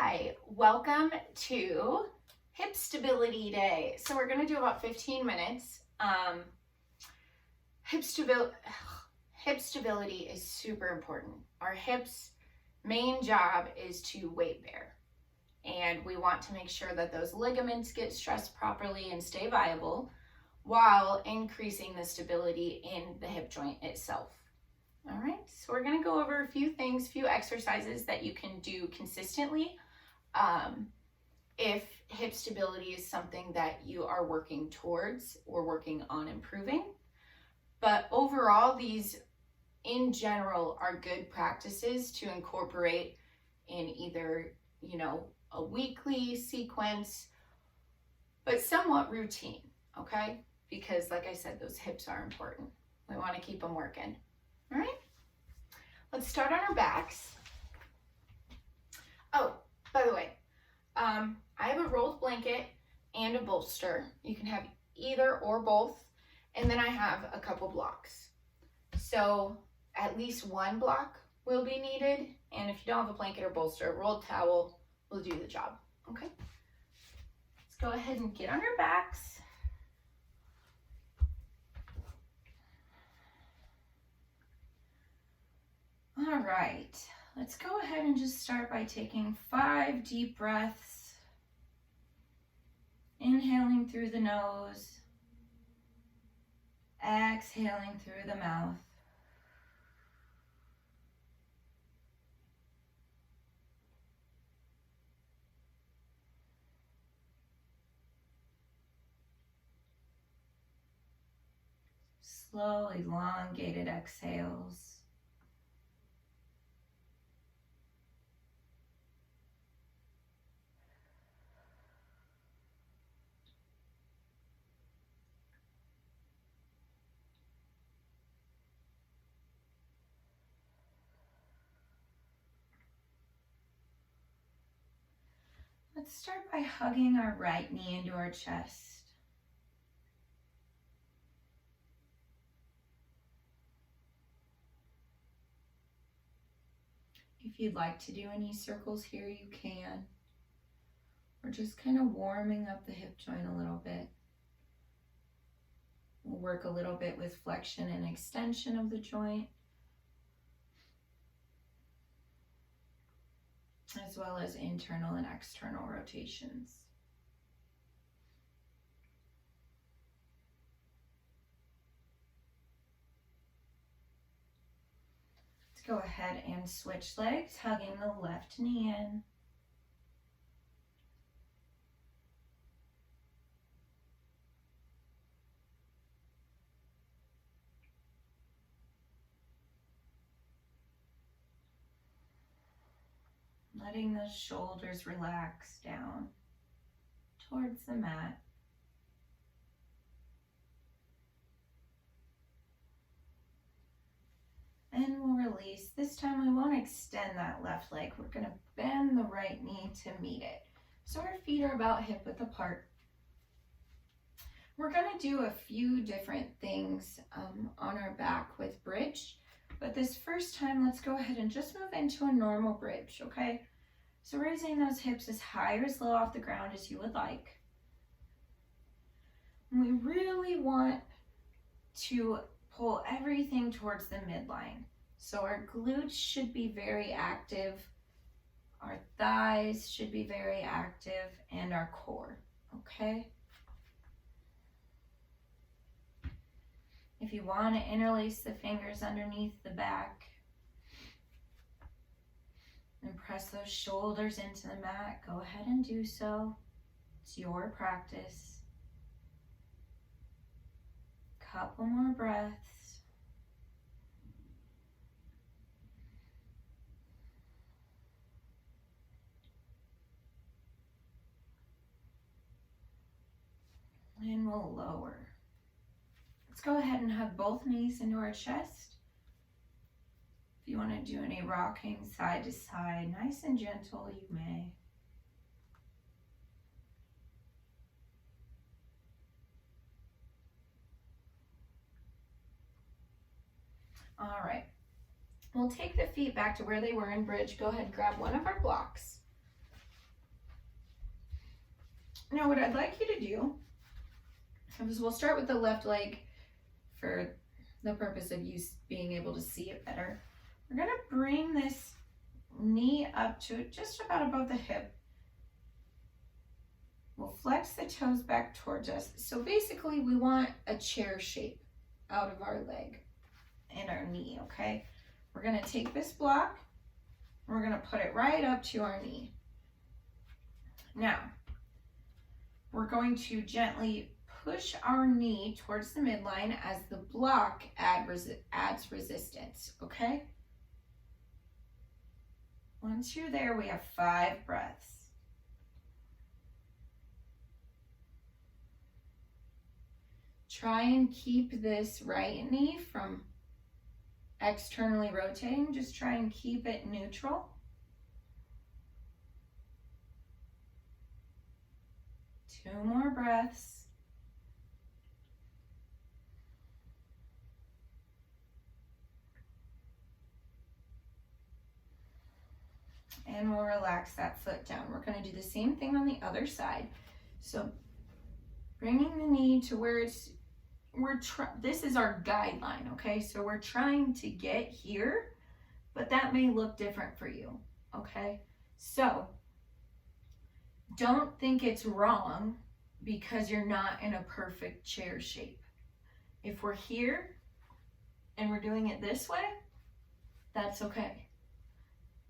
Hi, welcome to Hip Stability Day. So we're going to do about 15 minutes. Hip stability is super important. Our hips' main job is to weight bear. And we want to make sure that those ligaments get stressed properly and stay viable while increasing the stability in the hip joint itself. All right, so we're going to go over a few things, few exercises that you can do consistently if hip stability is something that you are working towards or working on improving. But overall, these in general are good practices to incorporate in either, a weekly sequence, but somewhat routine, okay? Because like I said, those hips are important. We want to keep them working. All right, let's start on our backs. Oh, by the way, I have a rolled blanket and a bolster. You can have either or both. And then I have a couple blocks. So at least one block will be needed. And if you don't have a blanket or bolster, a rolled towel will do the job. Okay, let's go ahead and get on our backs. All right, let's go ahead and just start by taking 5 deep breaths. Inhaling through the nose, exhaling through the mouth. Slow, elongated exhales. Let's start by hugging our right knee into our chest. If you'd like to do any circles here, you can. We're just kind of warming up the hip joint a little bit. We'll work a little bit with flexion and extension of the joint, as well as internal and external rotations. Let's go ahead and switch legs, hugging the left knee in. Letting the shoulders relax down towards the mat. And we'll release. This time we won't extend that left leg. We're going to bend the right knee to meet it. So our feet are about hip width apart. We're going to do a few different things on our back with bridge. But this first time, let's go ahead and just move into a normal bridge, okay? So raising those hips as high or as low off the ground as you would like. And we really want to pull everything towards the midline. So our glutes should be very active, our thighs should be very active, and our core, okay? If you want to interlace the fingers underneath the back and press those shoulders into the mat, go ahead and do so. It's your practice. Couple more breaths. And we'll lower. Let's go ahead and hug both knees into our chest. If you want to do any rocking side to side, nice and gentle, you may. All right, we'll take the feet back to where they were in bridge. Go ahead and grab one of our blocks. Now what I'd like you to do is we'll start with the left leg for the purpose of you being able to see it better. We're gonna bring this knee up to just about above the hip. We'll flex the toes back towards us. So basically we want a chair shape out of our leg and our knee, okay? We're gonna take this block, we're gonna put it right up to our knee. Now, we're going to gently push our knee towards the midline as the block adds resistance, okay? Once you're there, we have 5 breaths. Try and keep this right knee from externally rotating. Just try and keep it neutral. Two more breaths. And we'll relax that foot down. We're going to do the same thing on the other side. So bringing the knee to where it's, this is our guideline, okay? So we're trying to get here, but that may look different for you, okay? So don't think it's wrong because you're not in a perfect chair shape. If we're here and we're doing it this way, that's okay.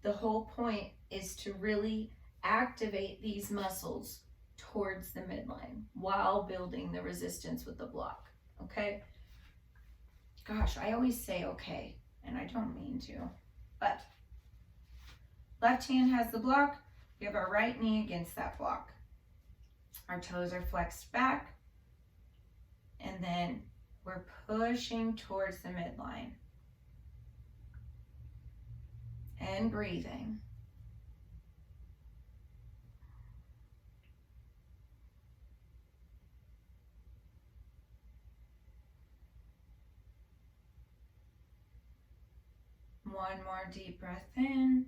The whole point is to really activate these muscles towards the midline while building the resistance with the block, okay? Gosh, I always say okay, and I don't mean to, but left hand has the block, we have our right knee against that block. Our toes are flexed back, and then we're pushing towards the midline. And breathing. One more deep breath in.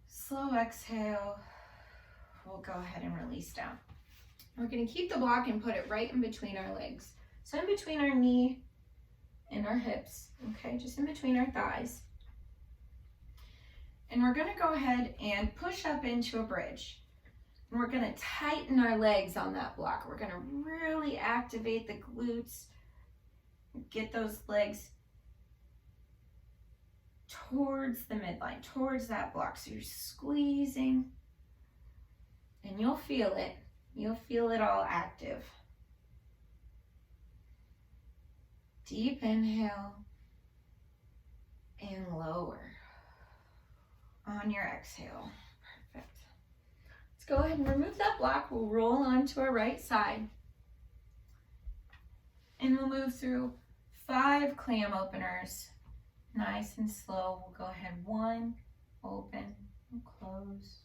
Slow exhale. We'll go ahead and release down. We're going to keep the block and put it right in between our legs. So in between our knee and our hips, okay, just in between our thighs. And we're going to go ahead and push up into a bridge. And we're going to tighten our legs on that block. We're going to really activate the glutes, get those legs towards the midline, towards that block. So you're squeezing, and you'll feel it. You'll feel it all active. Deep inhale and lower on your exhale. Perfect. Let's go ahead and remove that block. We'll roll onto our right side. And we'll move through 5 clam openers. Nice and slow. We'll go ahead. 1, open and close.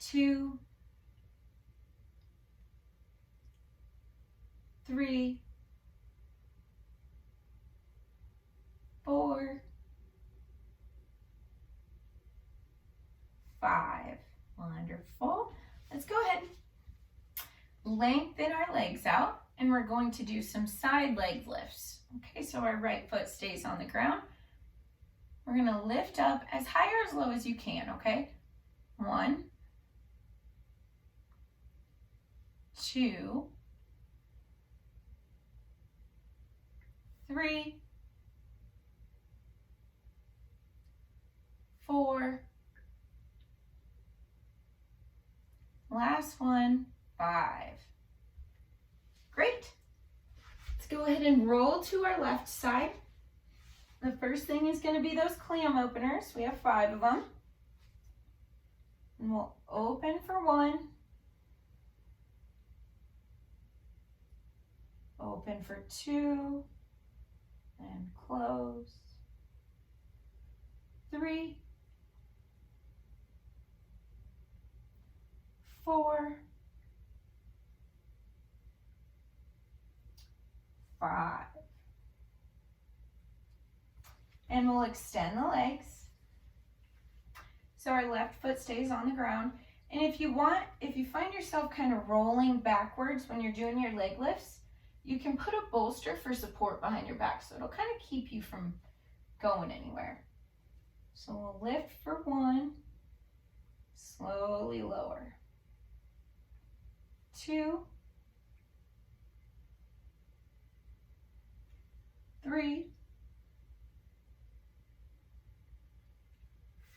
2, 3, 4, 5. Wonderful. Let's go ahead and lengthen our legs out, and we're going to do some side leg lifts. Okay, so our right foot stays on the ground. We're going to lift up as high or as low as you can, okay? 1, 2, 3, 4, last one, 5. Great. Let's go ahead and roll to our left side. The first thing is going to be those clam openers. We have 5 of them. And we'll open for 1. Open for 2. And close. 3. 4. 5. And we'll extend the legs. so our left foot stays on the ground. And if you find yourself kind of rolling backwards when you're doing your leg lifts, you can put a bolster for support behind your back, so it'll kind of keep you from going anywhere. So we'll lift for 1, slowly lower. 2, 3,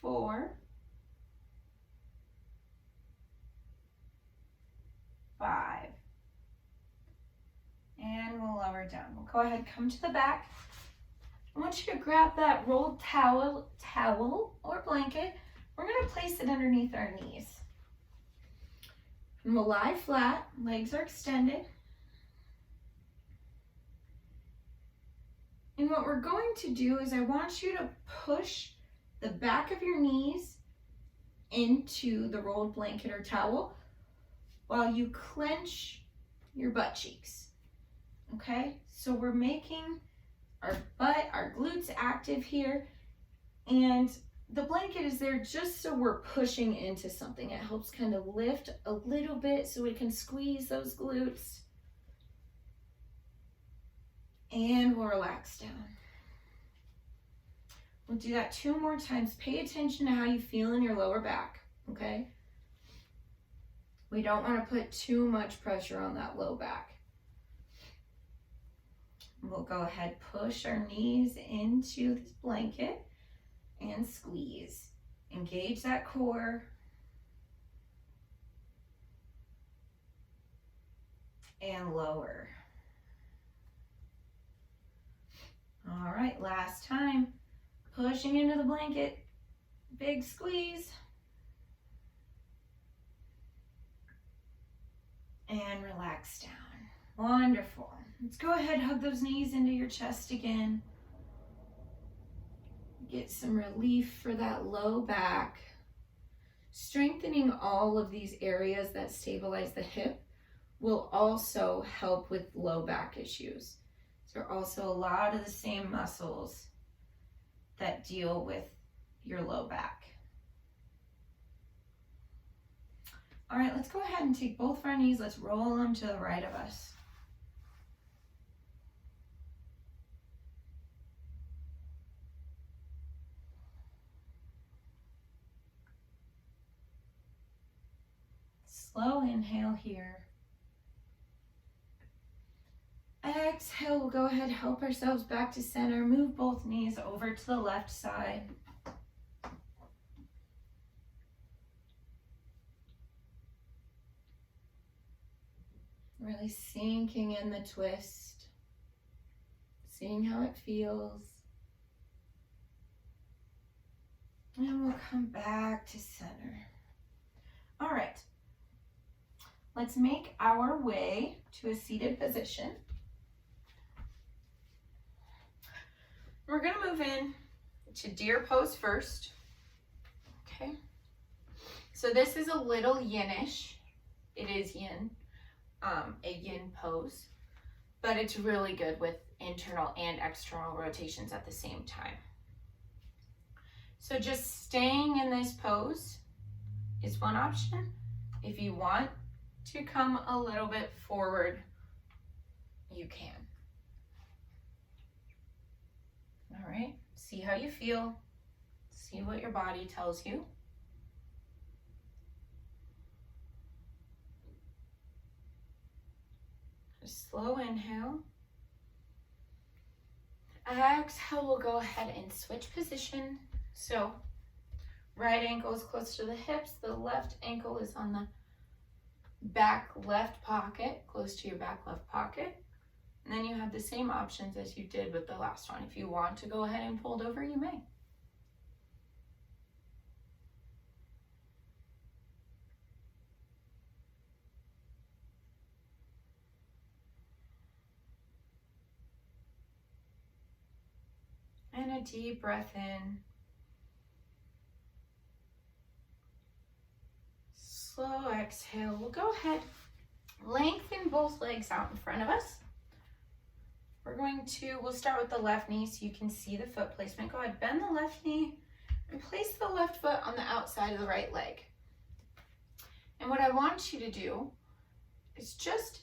4, 5. And we'll lower down. We'll go ahead, come to the back. I want you to grab that rolled towel or blanket. We're going to place it underneath our knees. And we'll lie flat, legs are extended. And what we're going to do is I want you to push the back of your knees into the rolled blanket or towel while you clench your butt cheeks. Okay, so we're making our butt, our glutes active here, and the blanket is there just so we're pushing into something. It helps kind of lift a little bit so we can squeeze those glutes. And we'll relax down. We'll do that 2 more times. Pay attention to how you feel in your lower back, okay? We don't want to put too much pressure on that low back. We'll go ahead, push our knees into this blanket and squeeze. Engage that core. And lower. All right, last time. Pushing into the blanket. Big squeeze. And relax down. Wonderful. Let's go ahead, hug those knees into your chest again. Get some relief for that low back. Strengthening all of these areas that stabilize the hip will also help with low back issues. There are also a lot of the same muscles that deal with your low back. All right, let's go ahead and take both of our knees. Let's roll them to the right of us. Slow inhale here. Exhale, we'll go ahead, help ourselves back to center. Move both knees over to the left side. Really sinking in the twist. Seeing how it feels. And we'll come back to center. All right. Let's make our way to a seated position. We're going to move in to deer pose first. Okay. So this is a little yin-ish. It is yin, a yin pose, but it's really good with internal and external rotations at the same time. So just staying in this pose is one option. If you want to come a little bit forward, you can. All right, see how you feel. See what your body tells you. Just slow inhale. Exhale, we'll go ahead and switch position. So right ankle is close to the hips, the left ankle is on the back left pocket, close to your back left pocket. And then you have the same options as you did with the last one. If you want to go ahead and fold over, you may. And a deep breath in. Slow exhale. We'll go ahead, lengthen both legs out in front of us. We'll start with the left knee so you can see the foot placement. Go ahead, bend the left knee and place the left foot on the outside of the right leg. And what I want you to do is just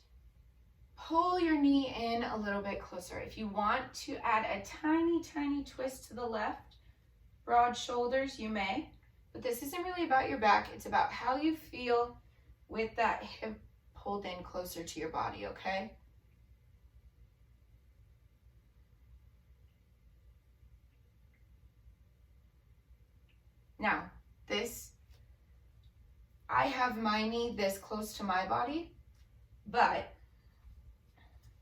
pull your knee in a little bit closer. If you want to add a tiny, tiny twist to the left, broad shoulders, you may. But this isn't really about your back. It's about how you feel with that hip pulled in closer to your body, okay? Now, I have my knee this close to my body, but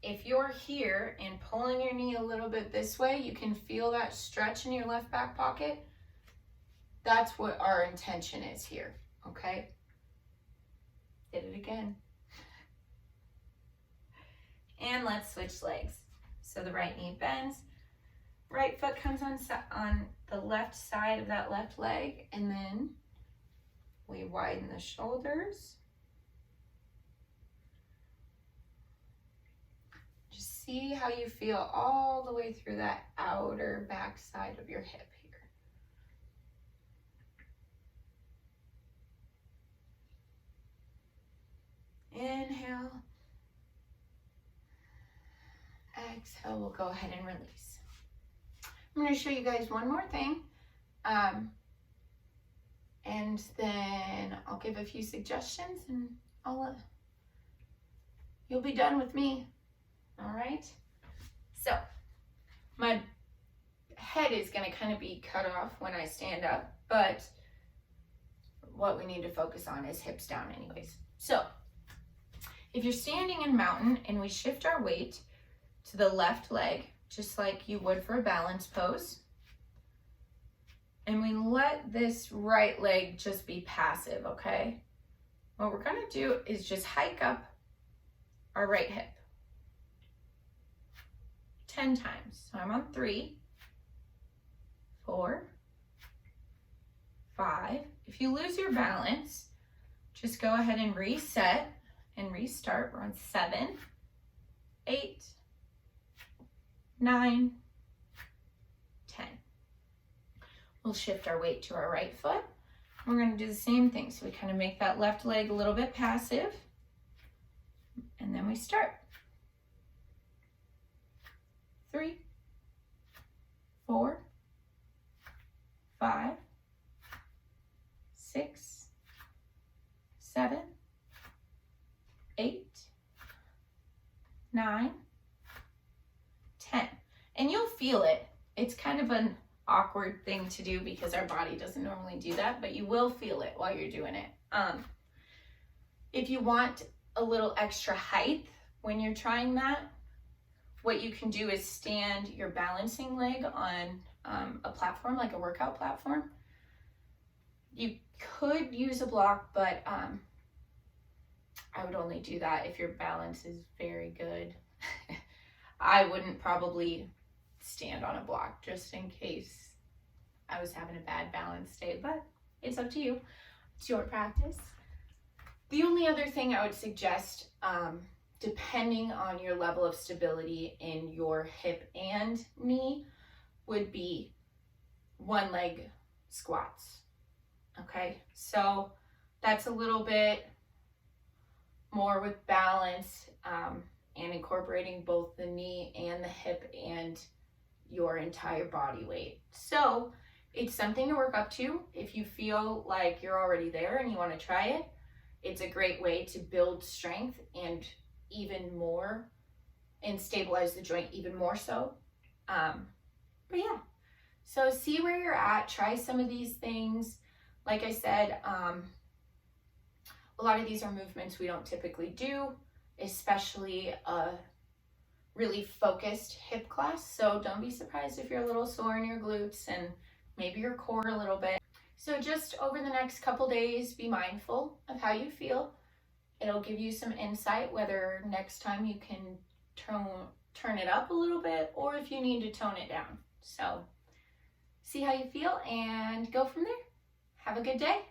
if you're here and pulling your knee a little bit this way, you can feel that stretch in your left back pocket. That's what our intention is here, okay? Did it again. And let's switch legs. So the right knee bends, right foot comes on the left side of that left leg, and then we widen the shoulders. Just see how you feel all the way through that outer back side of your hip here. Inhale. Exhale, we'll go ahead and release. I'm going to show you guys one more thing. And then I'll give a few suggestions and you'll be done with me. All right. So my head is going to kind of be cut off when I stand up, but what we need to focus on is hips down anyways. So if you're standing in mountain and we shift our weight to the left leg, just like you would for a balance pose, and we let this right leg just be passive, okay? What we're gonna do is just hike up our right hip 10 times. So I'm on 3, 4, 5. If you lose your balance, just go ahead and reset and restart. We're on 7, 8, 9, 10. We'll shift our weight to our right foot. We're going to do the same thing. So we kind of make that left leg a little bit passive. And then we start. 3, 4, 5, 6, 7, 8, 9, 10. And you'll feel it. It's kind of an awkward thing to do because our body doesn't normally do that, but you will feel it while you're doing it. If you want a little extra height when you're trying that, what you can do is stand your balancing leg on a platform, like a workout platform. You could use a block, but I would only do that if your balance is very good. I wouldn't probably stand on a block just in case I was having a bad balance day, but it's up to you. It's your practice. The only other thing I would suggest, depending on your level of stability in your hip and knee, would be one leg squats. Okay, so that's a little bit more with balance and incorporating both the knee and the hip and your entire body weight. So it's something to work up to. If you feel like you're already there and you want to try it, it's a great way to build strength and even more, and stabilize the joint even more so. But yeah, so see where you're at, try some of these things. Like I said, a lot of these are movements we don't typically do, especially a really focused hip class. So don't be surprised if you're a little sore in your glutes and maybe your core a little bit. So just over the next couple days, be mindful of how you feel. It'll give you some insight whether next time you can turn it up a little bit or if you need to tone it down. So see how you feel and go from there. Have a good day.